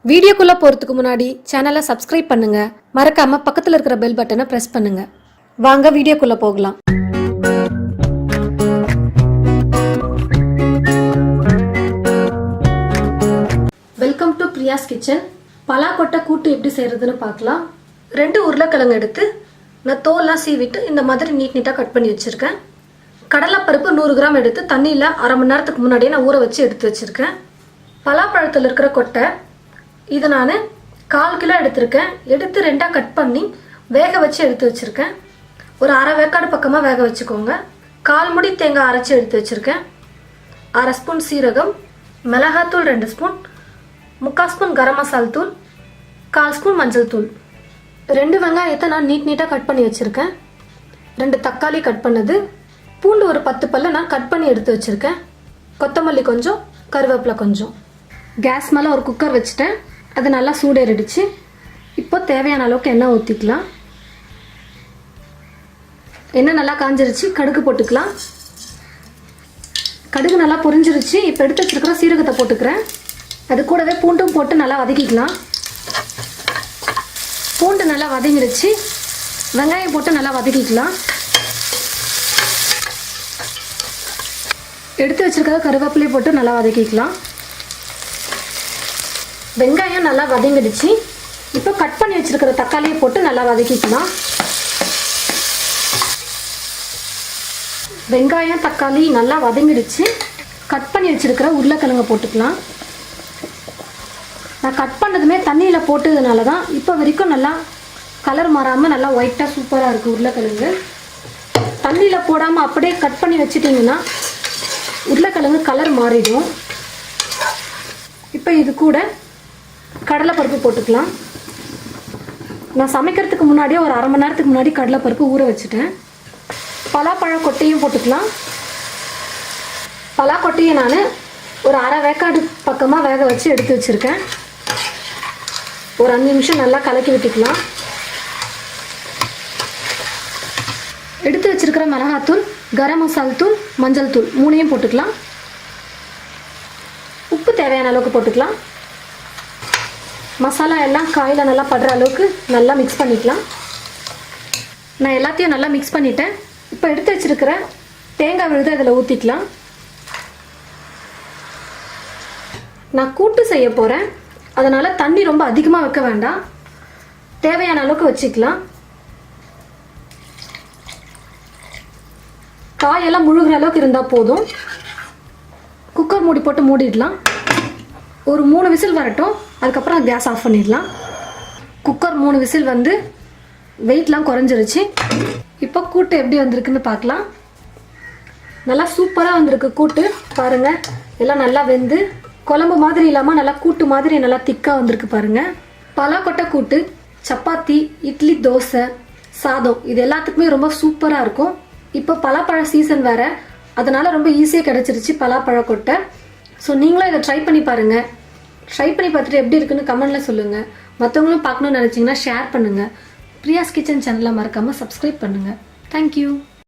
வீடியோக்குள்ள போறதுக்கு முன்னாடி சேனலை சப்ஸ்கிரைப் பண்ணுங்க. மறக்காம பக்கத்துல இருக்கிற பெல் பட்டனை பிரஸ் பண்ணுங்க. வாங்க வீடியோக்குள்ள போகலாம். Welcome to Priya's kitchen. பலாக்கொட்டை கூட்டு எப்படி செய்யறதுன்னு பார்க்கலாம். 2 உருளைக்கிழங்கு எடுத்து நான் தோல்லாம் சீவிட்டு இந்த மாதிரி நீட்டாக கட் பண்ணி வச்சிருக்கேன். கடலைப்பருப்பு 100 கிராம் எடுத்து தண்ணியில் அரை மணி நேரத்துக்கு முன்னாடியே நான் ஊற வச்சு எடுத்து வச்சிருக்கேன். பலாப்பழத்தில் இருக்கிற கொட்டை இதை நான் 1/4 கிலோ எடுத்திருக்கேன். எடுத்து 2ஆக கட் பண்ணி வேக வச்சு எடுத்து வச்சுருக்கேன். ஒரு அரை வேக்காடு பக்கமாக வேக வச்சுக்கோங்க. 1/4 முடி தேங்காய் அரைச்சி எடுத்து வச்சுருக்கேன். 1/2 ஸ்பூன் சீரகம், மிளகாத்தூள் 2 ஸ்பூன், 3/4 ஸ்பூன் கரம் மசால் தூள், 1/4 ஸ்பூன் மஞ்சள் தூள். 2 வெங்காயத்தை நான் நீட்டாக கட் பண்ணி வச்சுருக்கேன். 2 தக்காளி கட் பண்ணது, பூண்டு ஒரு 10 பல்ல நான் கட் பண்ணி எடுத்து வச்சுருக்கேன். கொத்தமல்லி கொஞ்சம், கருவேப்பிலை கொஞ்சம். கேஸ் மேலே ஒரு குக்கர் வச்சுட்டேன். அது நல்லா சூடேறிடுச்சு. இப்போ தேவையான அளவுக்கு எண்ணெய் ஊற்றிக்கலாம். எண்ணெய் நல்லா காஞ்சிருச்சு. கடுகு போட்டுக்கலாம். கடுகு நல்லா பொரிஞ்சிருச்சு. இப்போ எடுத்து வச்சுருக்கிற சீரகத்தை போட்டுக்கிறேன். அது கூடவே பூண்டும் போட்டு நல்லா வதக்கிக்கலாம். பூண்டு நல்லா வதங்கிடுச்சு. வெங்காயம் போட்டு நல்லா வதக்கிக்கலாம். எடுத்து வச்சுருக்கிற கருவேப்பிலையை போட்டு நல்லா வதக்கிக்கலாம். வெங்காயம் நல்லா வதங்கிடுச்சு. இப்போ கட் பண்ணி வச்சிருக்கிற தக்காளியை போட்டு நல்லா வதக்கிக்கலாம். வெங்காயம் தக்காளி நல்லா வதங்கிடுச்சு. கட் பண்ணி வச்சிருக்கிற உருளைக்கிழங்கு போட்டுக்கலாம். நான் கட் பண்ணதுமே தண்ணியில் போட்டதுனால தான் இப்போ வரைக்கும் நல்லா கலர் மாறாமல் நல்லா ஒயிட்டாக சூப்பராக இருக்குது உருளைக்கிழங்கு. தண்ணியில் போடாமல் அப்படியே கட் பண்ணி வச்சிட்டிங்கன்னா உருளைக்கிழங்கு கலர் மாறிடும். இப்போ இது கூட கடலைப்பருப்பு போட்டுக்கலாம். நான் சமைக்கிறதுக்கு முன்னாடியே ஒரு அரை மணி நேரத்துக்கு முன்னாடி கடலைப்பருப்பு ஊற வச்சுட்டேன். பலாப்பழ கொட்டையும் போட்டுக்கலாம். பலாக்கொட்டையை நான் ஒரு அரை வேக்காடு பக்கமாக வேக வச்சு எடுத்து வச்சுருக்கேன். ஒரு 5 நிமிஷம் நல்லா கலக்கி விட்டுக்கலாம். எடுத்து வச்சுருக்கிற மிளகாத்தூள், கரம் மசால் தூள், மஞ்சள் தூள் 3ஐயும் போட்டுக்கலாம். உப்பு தேவையான அளவுக்கு போட்டுக்கலாம். மசாலா எல்லாம் காயில் நல்லா படுற அளவுக்கு நல்லா மிக்ஸ் பண்ணிக்கலாம். நான் எல்லாத்தையும் நல்லா மிக்ஸ் பண்ணிட்டேன். இப்போ எடுத்து வச்சிருக்கிற தேங்காய் விழுது அதில் ஊற்றிக்கலாம். நான் கூட்டு செய்ய போகிறேன். அதனால் தண்ணி ரொம்ப அதிகமாக வைக்க வேண்டாம். தேவையான அளவுக்கு வச்சுக்கலாம். காயெல்லாம் முழுகிற அளவுக்கு இருந்தால் போதும். குக்கர் மூடி போட்டு மூடிடலாம். ஒரு 3 விசில் வரட்டும். அதுக்கப்புறம் கேஸ் ஆஃப் பண்ணிடலாம். குக்கர் 3 விசில் வந்து வெயிட்லாம் குறைஞ்சிருச்சு. இப்போ கூட்டு எப்படி வந்திருக்குன்னு பார்க்கலாம். நல்லா சூப்பராக வந்திருக்கு கூட்டு. பாருங்கள், எல்லாம் நல்லா வெந்து குழம்பு மாதிரி இல்லாமல் நல்லா கூட்டு மாதிரி நல்லா திக்காக வந்திருக்கு பாருங்கள். பலாக்கொட்டை கூட்டு சப்பாத்தி, இட்லி, தோசை, சாதம் இது எல்லாத்துக்குமே ரொம்ப சூப்பராக இருக்கும். இப்போ பலாப்பழ சீசன் வேறு, அதனால் ரொம்ப ஈஸியாக கிடச்சிருச்சு பலாப்பழக்கொட்டை. ஸோ நீங்களும் இதை ட்ரை பண்ணி பாருங்கள். ட்ரை பண்ணி பார்த்துட்டு எப்படி இருக்குன்னு கமெண்ட்டில் சொல்லுங்கள். மற்றவங்களும் பார்க்கணுன்னு நினச்சிங்கன்னா ஷேர் பண்ணுங்கள். பிரியாஸ் கிச்சன் சேனலை மறக்காமல் சப்ஸ்கிரைப் பண்ணுங்கள். தேங்க்யூ.